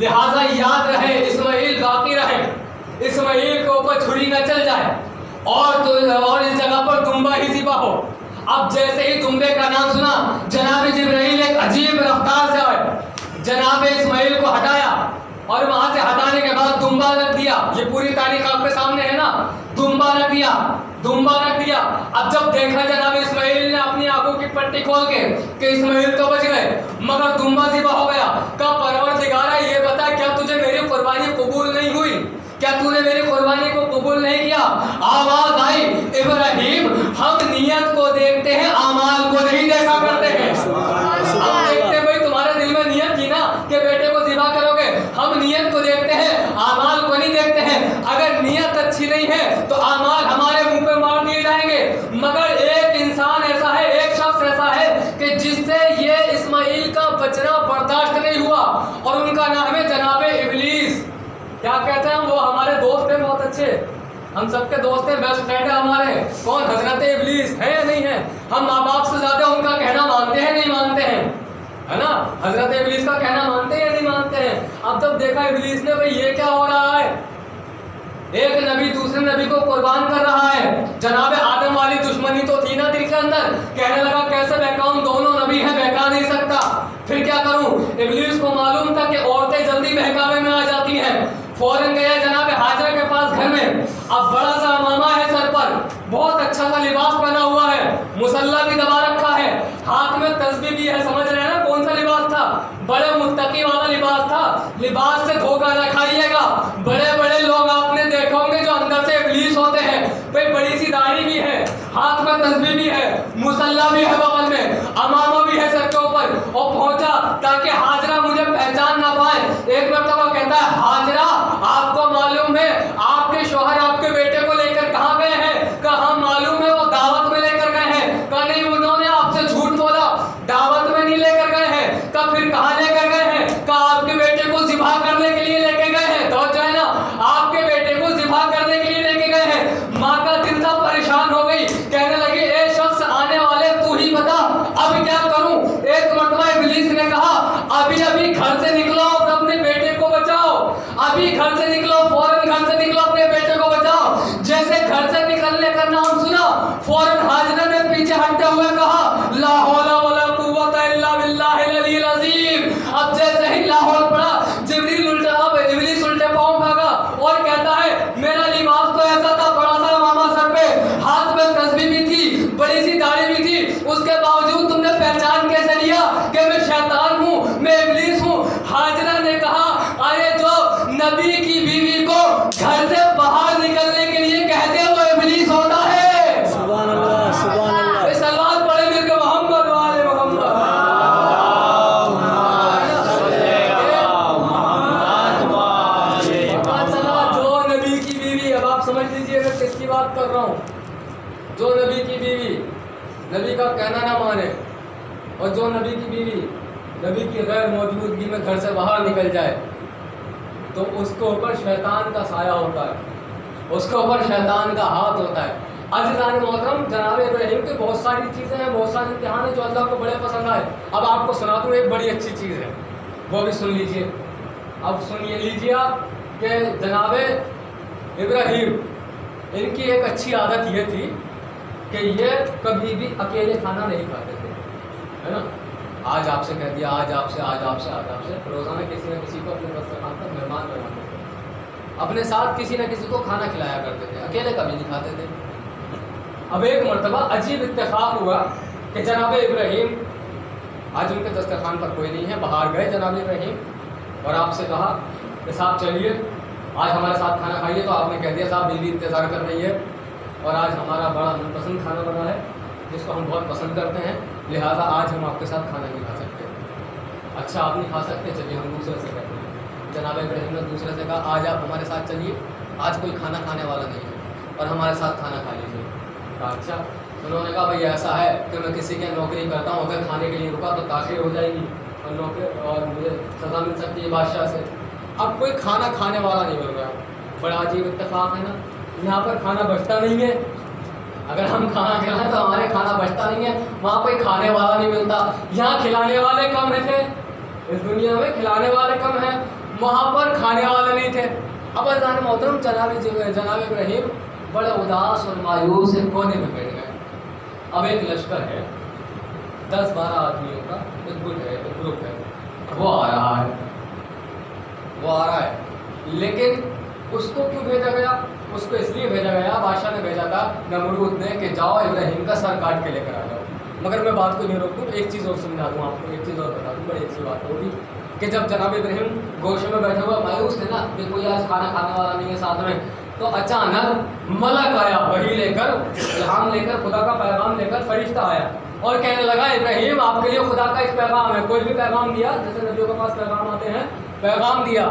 لہٰذا یاد رہے اسماعیل باقی رہے، اسماعیل کے اوپر چھری نہ چل جائے اور اس جگہ پر دمبا ہی ذبح ہو۔ اب جیسے ہی دمبے کا نام سنا، جناب جبرائیل ایک عجیب رفتار سے آئے، جناب اسماعیل کو ہٹایا اور وہاں سے ہٹانے کے بعد دمبا رکھ دیا۔ یہ پوری تاریخ آپ کے سامنے ہے نا، دمبا رکھ دیا، دمبا رکھ دیا۔ اب جب دیکھا جناب اسماعیل نے اپنی آنکھوں کی پٹی کھول کے کہ اسماعیل تو بچ گئے مگر دمبا ذبح ہو گیا، کہا پروردگارا یہ بتا کیا تجھے میری قربانی قبول نہیں ہوئی؟ کیا تو نے میری قربانی کو قبول نہیں کیا؟ آواز آئی، ابراہیم ہم نیت کو دیکھتے ہیں، اعمال کو نہیں دیکھا کرتے ہیں۔ ہم دیکھتے ہیں بھائی تمہارے دل میں نیت کی نا کہ بیٹے کو ذبح کرو گے، ہم نیت کو دیکھتے ہیں، اعمال کو نہیں دیکھتے ہیں۔ اگر نیت اچھی نہیں ہے تو اعمال ہمارے منہ پہ مار دیے جائیں گے۔ مگر ایک انسان ایسا ہے، ایک شخص ایسا ہے کہ جس سے یہ اسماعیل کا بچنا برداشت نہیں ہوا، اور ان کا نام ہے جناب ابلیس۔ کیا کہتے ہیں وہ ہمارے دوست ہیں بہت اچھے، ہم سب کے دوست ہیں، بیسٹ فرینڈ ہے ہمارے، کون؟ حضرت ابلیس ہے یا نہیں ہے؟ ہم ماں باپ سے زیادہ ان کا کہنا مانتے ہیں نہیں مانتے ہیں، ہے نا؟ حضرت ابلیس کا کہنا مانتے ہیں یا نہیں مانتے ہیں؟ اب جب دیکھا ابلیس نے بھائی یہ کیا ہو رہا ہے، ایک نبی دوسرے نبی کو قربان کر رہا ہے، جناب آدم والی دشمنی تو تھی نا دل کے اندر، کہنے لگا کیسے بہکاؤں، دونوں نبی ہیں بہکا نہیں سکتا، پھر کیا کروں؟ ابلیس کو معلوم تھا کہ عورتیں جلدی بہکاوے میں آ جاتی ہیں، فوراً گیا جناب حاجرہ کے پاس گھر میں، اب بڑا سا امامہ ہے سر پر، بہت اچھا سا لباس پہنا ہوا ہے، مصلی بھی دبا رکھا ہے، ہاتھ میں تسبیح بھی ہے، سمجھ رہے ہیں نا کون سا لباس تھا؟ بڑے متقی والا لباس تھا۔ لباس سے دھوکہ نہ کھائیے گا، بڑے بڑے لوگ آپ نے دیکھے ہوں گے جو اندر سے ابلیس ہوتے ہیں، بھائی بڑی سی داڑھی بھی ہے، ہاتھ میں تسبیح بھی ہے، مصلی بھی ہے بغل میں، امامہ بھی ہے سر کے اوپر، اور پہنچا تاکہ حاجرہ مجھے پہچان نہ پائے۔ ایک مرتبہ کہتا ہے حاجرہ آپ کو معلوم ہے آپ کے شوہر آپ کے بیٹے کو لے کر کہاں گئے ہیں؟ کہاں معلوم ہے وہ دعوت میں لے کر گئے ہیں۔ کہا نہیں انہوں نے آپ سے جھوٹ بولا، دعوت میں نہیں لے کر گئے ہیں۔ کہا پھر کہاں لے کر گئے ہیں؟ کہا آپ کے بیٹے کو ذبح کرنے کے لیے لے کے گئے ہیں۔ توجہ ہے نا، آپ کے بیٹے کو ذبح کرنے کے لیے لے کے گئے ہیں۔ ماں کا دل تھا پریشان ہو گئی، کہنے لگی اے شخص آنے والے تو ہی بتا اب کیا کروں؟ ایک مرتبہ ابلیس نے کہا ابھی ابھی گھر سے نکلو اور اپنے بیٹے کو بچاؤ، ابھی گھر سے نکلو، فوراً گھر سے نکلو، اپنے بیٹے کو بچاؤ۔ جیسے گھر سے نکلنے کا نام سنا فوراً حاجرہ نے پیچھے ہٹتے ہوئے کہا لا حول ولا قوت الا باللہ العلی العظیم۔ اب جیسے ہی لاہور پڑا جبریل الٹا، اب ابلیس الٹے پاؤں بھاگا اور کہتا ہے میرا لباس تو ایسا تھا، بڑا سا امامہ سر پہ، ہاتھ میں تسبیح بھی تھی، بڑی سی داڑھی بھی تھی، اس کے باوجود تم نے پہچان کیسے لیا کہ میں شیطان ہوں، میں ابلیس ہوں؟ حاجرہ نے کہا ارے جو نبی کی بیوی کو گھر سے باہر نکلنے کے لیے کہتے وہ ابلیس ہوتا ہے۔ سبحان اللہ، سبحان اللہ۔ سلوات پڑھے مل کے محمد والے محمد۔ جو نبی کی بیوی، اب آپ سمجھ لیجیے میں کس کی بات کر رہا ہوں، جو نبی کی بیوی نبی کا کہنا نہ مانے، اور جو نبی کی بیوی نبی کی غیر موجودگی میں گھر سے باہر نکل جائے تو اس کے اوپر شیطان کا سایہ ہوتا ہے، اس کے اوپر شیطان کا ہاتھ ہوتا ہے۔ عزیزان محترم، جناب ابراہیم کی بہت ساری چیزیں ہیں، بہت سارے امتحان ہیں جو اللہ کو بڑے پسند آئے۔ اب آپ کو سنا دوں ایک بڑی اچھی چیز ہے، وہ بھی سن لیجئے۔ اب سنیے لیجئے آپ کہ جناب ابراہیم ان کی ایک اچھی عادت یہ تھی کہ یہ کبھی بھی اکیلے کھانا نہیں کھاتے تھے، ہے نا؟ آج آپ سے کہہ دیا، آج آپ سے، آج آپ سے، آج آپ سے، روزانہ کسی نہ کسی کو اپنے دسترخوان پر مہمان بناتے تھے، اپنے ساتھ کسی نہ کسی کو کھانا کھلایا کرتے تھے، اکیلے کبھی نہیں کھاتے تھے۔ اب ایک مرتبہ عجیب اتفاق ہوا کہ جناب ابراہیم، آج ان کے دسترخوان پر کوئی نہیں ہے، باہر گئے جناب ابراہیم اور آپ سے کہا کہ صاحب چلیے آج ہمارے ساتھ کھانا کھائیے، تو آپ نے کہہ دیا صاحب بیوی انتظار کر رہی ہے اور آج ہمارا بڑا من پسند کھانا بنا ہے جس کو ہم بہت پسند کرتے ہیں، لہٰذا آج ہم آپ کے ساتھ کھانا نہیں کھا سکتے۔ اچھا آپ نہیں کھا سکتے، چلیے ہم دوسرے سے کہتے ہیں۔ جناب ابراہیم نے دوسرے سے کہا آج آپ ہمارے ساتھ چلیے، آج کوئی کھانا کھانے والا نہیں ہے اور ہمارے ساتھ کھانا کھا لیجیے۔ کہا اچھا۔ انہوں نے کہا بھائی ایسا ہے کہ میں کسی کے نوکری کرتا ہوں، اگر کھانے کے لیے رکا تو تاخیر ہو جائے گی اور نوکری اور مجھے سزا مل سکتی ہے بادشاہ سے۔ اب کوئی کھانا کھانے والا نہیں مل رہا، بڑا عجیب اتفاق ہے نا، یہاں پر کھانا بچتا نہیں ہے، اگر ہم کھانا کھلائیں تو ہمارے کھانا بچتا نہیں ہے، وہاں کوئی کھانے والا نہیں ملتا، یہاں کھلانے والے کم ہیں، اس دنیا میں کھلانے والے کم ہیں، वहाँ पर खाने वाले नहीं थे। अब अज़ान मोहतरम जनाब इब्राहिम बड़े उदास और मायूस एक कोने में बैठ गए। अब एक लश्कर है 10-12 आदमियों का, एक ग्रुप है, वो आ रहा है, लेकिन उसको क्यों भेजा गया? उसको इसलिए भेजा गया, बादशाह ने भेजा था नमरूद ने कि जाओ इब्राहिम का सर काट के लेकर आ जाओ। मगर मैं बात को नहीं रोकूँ, एक चीज़ और समझा दूँ आपको, एक चीज़ और बता दूँ, बड़ी अच्छी बात होगी कि जब जनाब इब्राहिम गोशे में बैठे हुए मायूस थे ना कि कोई आज खाना खाने वाला नहीं है साथ में, तो अचानक मलक आया, वही लेकर, इल्हाम लेकर, खुदा का पैगाम लेकर फरिश्ता आया और कहने लगा इब्राहिम आपके लिए खुदा का इस पैगाम है। कोई भी पैगाम दिया, जैसे नबियों के पास पैगाम आते हैं, पैगाम दिया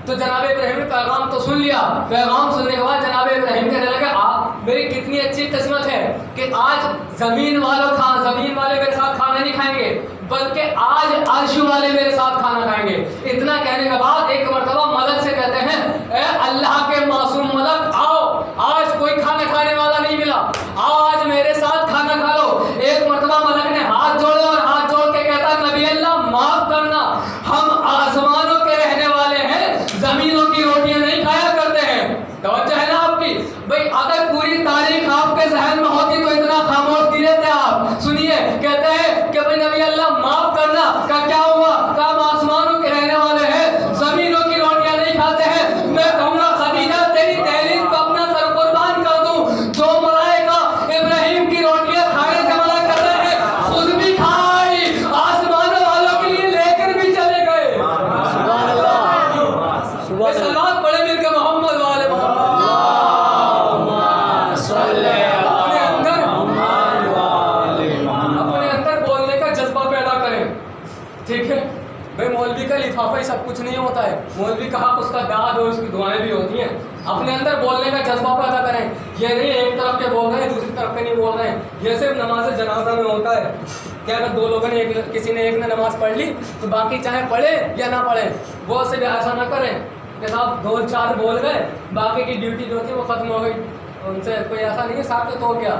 तो जनाब इब्राहिम ने पैगाम तो सुन लिया। पैगाम सुनने के बाद जनाब इब्राहिम कहने लगे आप मेरी कितनी अच्छी किस्मत है कि आज ज़मीन वाले मेरे साथ खाना नहीं खाएंगे, बल्कि आज अर्श वाले मेरे साथ खाना खाएंगे। इतना कहने के बाद एक मर्तबा मलक से कहते हैं ए अल्लाह के मासूम मलक आओ, आज कोई खाना खाने वाला नहीं मिला, आओ आज मेरे साथ खाना खा लो। एक मर्तबा मलक ने हाथ जोड़े और हाथ जोड़ के कहता नबी अल्लाह माफ करना, हम आसमानों के रहने वाले हैं, जमीनों की रोटियां नहीं खाया करते हैं। तवज्जो है ना आपकी? भाई अगर पूरी तारीख आपके जहन में होती तो इतना खामोश क्यों रहते आप? सुनिए, कहते हैं कि भाई नबी अल्लाह माफ करना, का क्या हुआ? का हम आसमानों के रहने वाले हैं, जमीनों की रोटियां नहीं खाते हैं। मैं कहूँगा खदीजा तेरी तहरीर को अपना सर कुर्बान कर दूं, जो मलाइका इब्राहिम की रोटियां खाने से मना कर रहे हैं खुद भी खाई, आसमानों वालों के लिए लेकर भी चले गए। सुभान अल्लाह, सुभान अल्लाह। सलात पढ़े मिलकर मोहम्मद वाले मोहम्मद। अपने अंदर बोलने का जज्बा पैदा करें, ठीक है भाई? मौलवी का लिफाफा ही सब कुछ नहीं होता है, मौलवी का हक उसका दाद और उसकी दुआएं भी होती हैं। अपने अंदर बोलने का जज्बा पैदा करें। ये नहीं एक तरफ के बोल रहे हैं दूसरी तरफ के नहीं बोल रहे हैं। ये सिर्फ नमाज जनाजा में होता है कि अगर दो लोगों ने किसी ने एक ने नमाज पढ़ ली तो बाकी चाहे पढ़े या ना पढ़े, वो सिर्फ ऐसा ना करें कि साहब 2-4 बोल गए, बाकी की ड्यूटी जो थी वो खत्म हो गई, उनसे कोई ऐसा नहीं है साथ में तो क्या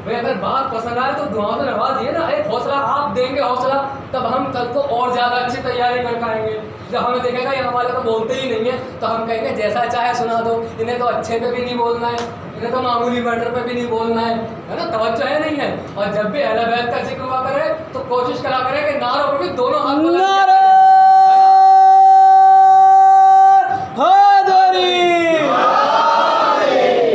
भाई। अगर बात पसंद आए तो दुआओं में नवाज दिए ना, एक हौसला आप देंगे, हौसला तब हम कल को और ज़्यादा अच्छी तैयारी कर पाएंगे। जब हमें देखेगा ये हमारे तो बोलते ही नहीं है तो हम कहेंगे जैसा चाहे सुना दो, इन्हें तो अच्छे पे भी नहीं बोलना है, इन्हें तो मामूली मैटर पे भी नहीं बोलना है ना? तवज्जो है नहीं है? और जब भी अहले बैत का जिक्र हुआ करे तो कोशिश करा करें कि नारों पर भी दोनों हाथ बुलंद किया करें।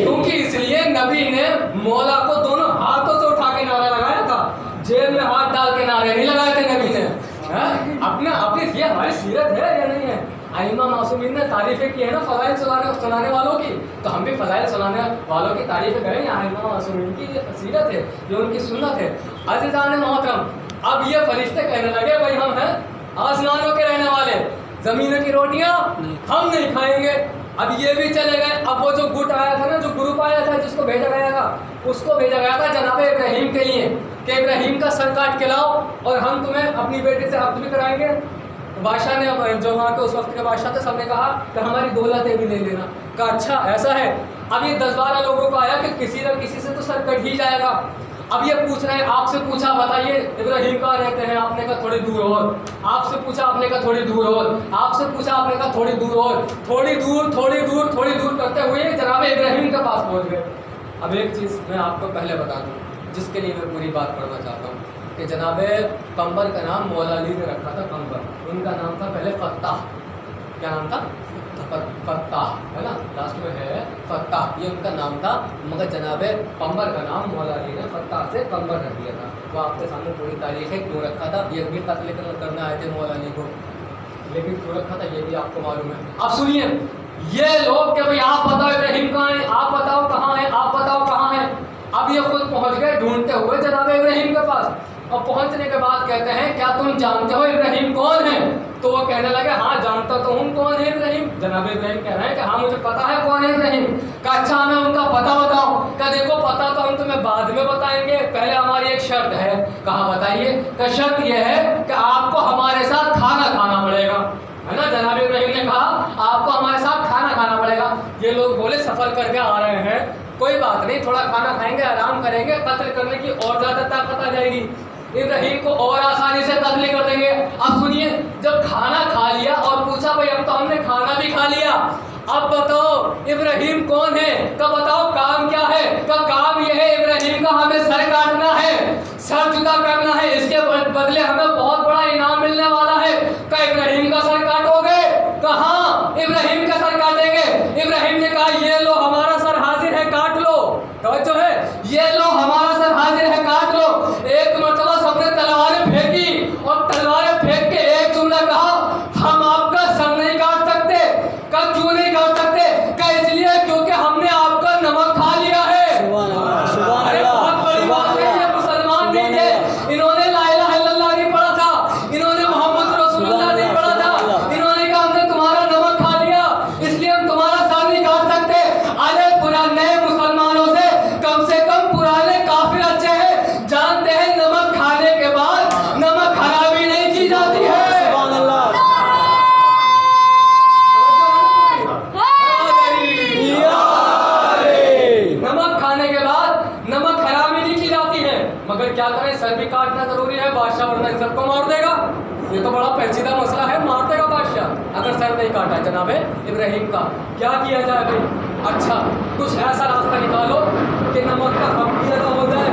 क्योंकि इसलिए नबी ने मौला को दोनों हाथों से उठा के नारा लगाया था, जेब में हाथ डाल के नारे नहीं लगाए थे नबी ने। अपनी ये हमारी सीरत है या नहीं है? आइमा मासूमीन ने तारीफें की है ना फज़ाइल सुनाने वालों की, तो हम भी फज़ाइल सुनाने वालों की तारीफें करें। आइमा मासूमीन की सीरत है, ये उनकी सुन्नत है। अज़ीज़ान मोहतरम, अब ये फरिश्ते कहने लगे भाई हम हैं आसमानों के रहने वाले, ज़मीनों की रोटियां हम नहीं खाएंगे। अब ये भी चले गए। अब वो जो गुट आया था ना, जो ग्रुप आया था जिसको भेजा गया था, उसको भेजा गया था जनाब इब्राहिम के लिए कि इब्राहिम का सर काट के लाओ और हम तुम्हें अपनी बेटी से अब्द भी कराएंगे। तो बादशाह ने, जो वहाँ के उस वक्त के बादशाह थे, सबने कहा कि हमारी दौलतें भी ले लेना। कहा अच्छा ऐसा है। अब ये 10-12 लोगों को आया कि किसी न किसी से तो सर कट ही जाएगा। अब ये पूछ रहे हैं, आपसे पूछा बताइए इब्राहिम कहाँ रहते हैं? आपने कहा थोड़ी दूर और। आपसे पूछा, आपने कहा थोड़ी दूर और। आपसे पूछा, आपने कहा थोड़ी दूर और। थोड़ी दूर करते हुए जनाब इब्राहिम के पास पहुँच गए। अब एक चीज़ मैं आपको पहले बता दूँ जिसके लिए मैं पूरी बात पढ़ना चाहता हूँ कि जनाब कंबर का नाम मौला अली ने रखा था। कंबर, उनका नाम था पहले फत्ताह। क्या नाम था? फत्ताह, है ना? लास्ट में है फत्ताह, ये उनका नाम था। मगर जनाब कंबर का नाम मौला अली ने फत्ताह से कंबर रख दिया था। तो आपके सामने पूरी तारीख है क्यों रखा था। ये भी कत्ल करना आए थे मौला अली को, लेकिन क्यों रखा था ये भी आपको मालूम है। अब सुनिए, ये लोग कि भाई आप बताओ इब्राहिम कहाँ है, आप बताओ कहाँ है, आप बताओ कहाँ है। अब ये खुद पहुँच गए ढूंढते हुए जनाब इब्राहिम के पास, और पहुंचने के बाद कहते हैं क्या तुम जानते हो इब्राहिम कौन है? तो वो कहने लगे हाँ जानता तो हूँ कौन है इब्राहिम। जनाब इब्राहिम कह रहे हैं कि हाँ मुझे पता है कौन है इब्राहिम। का अच्छा हमें उनका पता बताओ। का देखो पता तो हम तुम्हें बाद में बताएंगे, पहले हमारी एक शर्त है। कहाँ बताइए? का शर्त यह है कि आपको हमारे साथ खाना खाना पड़ेगा, है ना? जनाब इब्राहिम ने कहा आपको हमारे साथ खाना खाना पड़ेगा। ये लोग बोले सफर करके आ रहे हैं, कोई बात नहीं, थोड़ा खाना खाएंगे, आराम करेंगे, कत्ल करने की और ज़्यादा ताकत आ जाएगी, इब्राहिम को और आसानी से कत्ल कर देंगे। अब सुनिए, जब खाना खा लिया और पूछा भाई अब तो हमने लिया। अब बताओ इब्राहिम कौन है? तो बताओ काम क्या है? तो काम यह है इब्राहिम का हमें सर काटना है, सर जुदा करना है, इसके बदले हमें बहुत बड़ा इनाम मिलने वाला है। क्या इब्राहिम का सर काटोगे? कहाँ इब्राहिम का सर काटेंगे? इब्राहिम ने कहा ये लो हमारा सर हाजिर है, काट लो। तो है ये लो हमारा सर हाजिर है, काट लो। एक मरतबा सबने तलवारें फेंकी और तलवारें फेंक के एक जुमला कहा, हम आपका सर नहीं काट सकते। कब क्यों नहीं काट सकते? क्या इसलिए क्योंकि हमने आपका नमक खा लिया है। अरे बहुत बड़ी बात है, ये मुसलमान नहीं थे, इन्होंने ला इलाहा इल्लल्लाह नहीं पढ़ा था, इन्होंने मोहम्मद रसूलुल्लाह नहीं पढ़ा था, इन्होंने कहा हमने तुम्हारा नमक खा लिया इसलिए हम तुम्हारा सर नहीं काट सकते। अरे पुराने मुसलमानों से कम पुराने काफिर अच्छे हैं, जानते हैं नमक खाने के बाद नमक खराबी नहीं की जाती है। नमक खाने के बाद नमक खराबी नहीं की जाती है। मगर क्या करें, सर भी काटना जरूरी है, बादशाह वरना इन सबको मार देगा। ये तो बड़ा पेचीदा मसला है, मार देगा बादशाह अगर सर नहीं काटा है जनाबे इब्राहिम का। क्या किया जाए भाई? अच्छा कुछ ऐसा रास्ता निकालो कि नमक का हक भी अदा हो जाए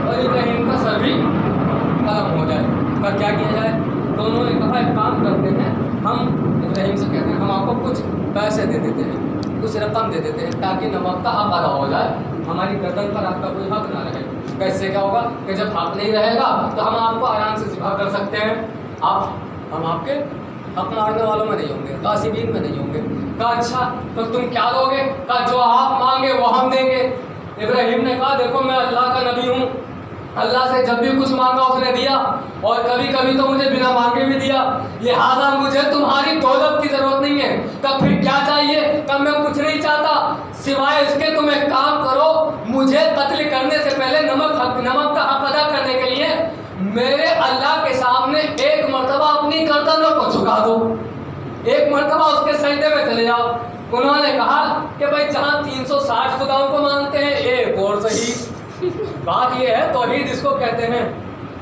और इब्राहिम का सर भी खत्म हो जाए। पर क्या किया जाए? दोनों ने कहा एक काम करते हैं, हम इब्राहिम से कहते हैं हम आपको कुछ पैसे दे देते हैं, कुछ रकम दे देते हैं ताकि नमक का हक अदा हो जाए, हमारी गर्दन पर आपका कोई हक ना रहे। कैसे क्या होगा कि जब हक नहीं रहेगा तो हम आपको आराम से ज़िबा कर सकते हैं, हम आपके हक मारने वालों में नहीं होंगे, कासिबीन में नहीं होंगे। कहा अच्छा तो तुम क्या दोगे? कहा जो आप मांगे वो हम देंगे। इब्राहिम ने कहा देखो मैं अल्लाह का नबी हूँ, अल्लाह से जब भी कुछ मांगा उसने दिया और कभी कभी तो मुझे बिना मांगे भी दिया, लिहाजा मुझे तुम्हारी दौलत की जरूरत नहीं है। तब फिर क्या चाहिए? तब मैं कुछ नहीं चाहता सिवाय इसके तुम एक काम करो, मुझे कत्ल करने से पहले नमक का हक अदा करने के लिए मेरे अल्लाह के सामने एक मर्तबा अपनी गर्दनों को झुका दो, एक मर्तबा उसके सजदे में चले जाओ। उन्होंने कहा कि भाई जहाँ 360 खुदाओं को मानते हैं एक और सही बात ये है तौहीद इसको कहते हैं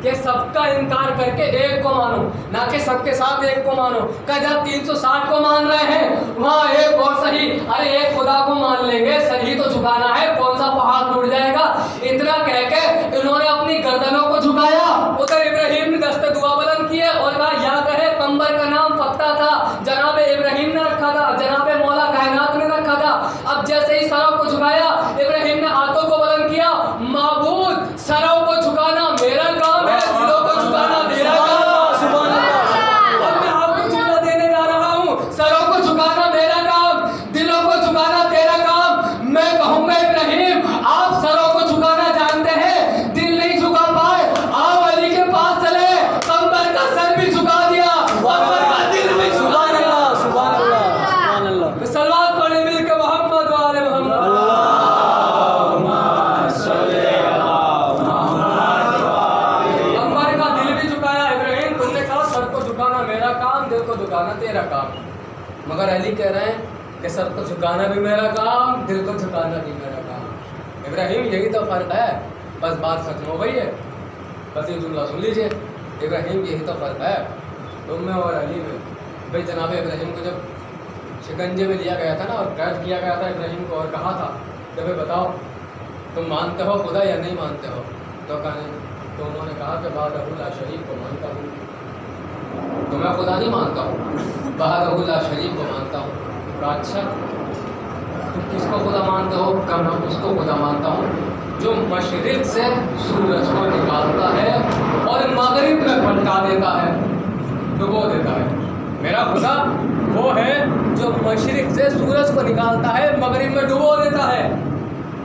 कि सबका इनकार करके एक को मानो, ना कि सबके साथ एक को मानो। क्या जब 360 को मान रहे हैं वहाँ एक और सही, अरे एक खुदा को मान लेंगे, सही तो झुकाना है, कौन सा पहाड़ टूट जाएगा। इतना कह के इन्होंने अपनी गर्दनों को झुकाया। उधर इब्राहिम ने दस्ते दुआ बुलंद किए और कहा याद रहे कंबर का नाम फत्ता था, जनाब इब्राहिम ने रखा था, जनाब मौला कायनात ने रखा था। अब जैसे ही सरों को झुकाया इब्राहिम ने हाथों को बुलंद किया, माबूद सरों को झुकाना मेरा काम है, दिलों को झुकाना तेरा काम। अब मैं आपको जुमला देने जा रहा हूँ, सरों को झुकाना मेरा काम, दिलों को झुकाना तेरा काम। मैं कहूँगा इब्राहिम आप सरों को झुकाना जानते हैं, दिल नहीं झुका पाए, आप अली के पास चले, कंबर का सर भी झुका दिया, कंबर का दिल भी झुका दिया। सलवात पढ़े मिल के मोहम्मद वाले मोहम्मद। कंबर का दिल भी झुकाया इब्राहिम, तुमने कहा सर को झुकाना मेरा काम, दिल को झुकाना तेरा काम। मगर अली कह रहे हैं कि सर को झुकाना भी मेरा काम, दिल को झुकाना भी मेरा काम। इब्राहिम यही तो फर्क है, बस बात खत्म हो गई है। बस ये जुमला सुन लीजिए, इब्राहिम यही तो फर्क है तुम में और अली में। भाई जनाब इब्राहिम को जब शिकंजे में लिया गया था ना और कैद किया गया था इब्राहिम को और कहा था कि भाई बताओ तुम मानते हो खुदा या नहीं मानते हो? तो उन्होंने कहा कि बादहुल्ला शरीफ को मानता हूँ। तो मैं खुदा नहीं मानता हूँ, बादहुल्ला शरीफ को मानता हूँ। कहा अच्छा तुम किसको खुदा मानते हो? कहा मैं उसको खुदा मानता हूँ जो मशरिक से सूरज को निकालता है और मगरिब में पलटा देता है, डुबो देता है। मेरा खुदा वो है जो मशरिक से सूरज को निकालता है, मगरिब में डुबो देता है।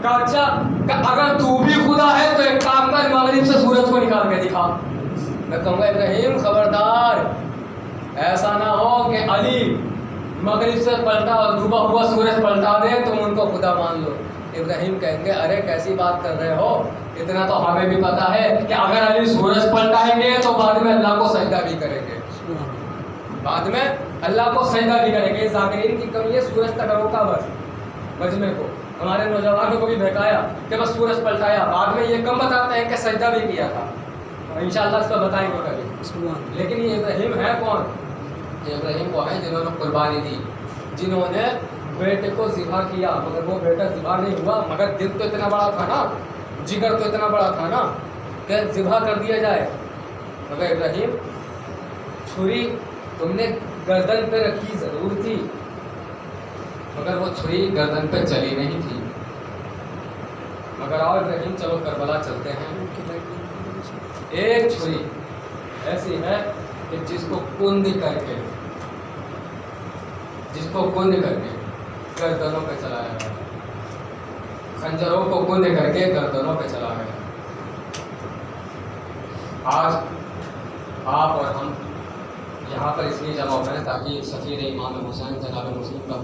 कहा अच्छा अगर तू भी खुदा है तो एक काम कर, मगरिब से सूरज को निकाल के दिखा। मैं कहूँगा इब्राहिम खबरदार, ऐसा ना हो कि अली मगरिब से पलटा और डूबा हुआ सूरज पलटा दे तुम उनको खुदा मान लो। इब्राहिम कहेंगे अरे कैसी बात कर रहे हो, इतना तो हमें भी पता है कि अगर अली सूरज पलटाएंगे तो बाद में अल्लाह को सजदा भी करेंगे, बाद में अल्लाह को सजदा भी करेंगे। ज़ाकिरीन की कमी है, सूरज तक रोका बस मजमे को, हमारे नौजवानों को भी बहकाया कि बस सूरज पलटाया, बाद में ये कम बताते हैं कि सजदा भी किया था। इंशाअल्लाह इस पर बताएंगे कभी। लेकिन ये इब्राहिम है कौन? ये इब्राहिम वो है जिन्होंने कुर्बानी दी, जिन्होंने बेटे को ज़िबा किया, मगर वो बेटा ज़िबा नहीं हुआ, मगर दिल तो इतना बड़ा था ना, जिगर तो इतना बड़ा था ना कि ज़िबा कर दिया जाए। मगर इब्राहिम, छुरी तुमने गर्दन पे रखी ज़रूर थी, मगर वो छुरी गर्दन पे चली नहीं थी। मगर आओ इब्राहिम, चलो करबला चलते हैं। एक छुरी ऐसी है कि जिसको कुंद करके गर्दनों पे चलाया गया, खंजरों को कुंद करके गर्दनों पे चलाया गया। आज आप और हम यहाँ पर इसलिए जमा हुए हैं ताकि सफ़ीर इमाम हुसैन जनाब मुस्लिम का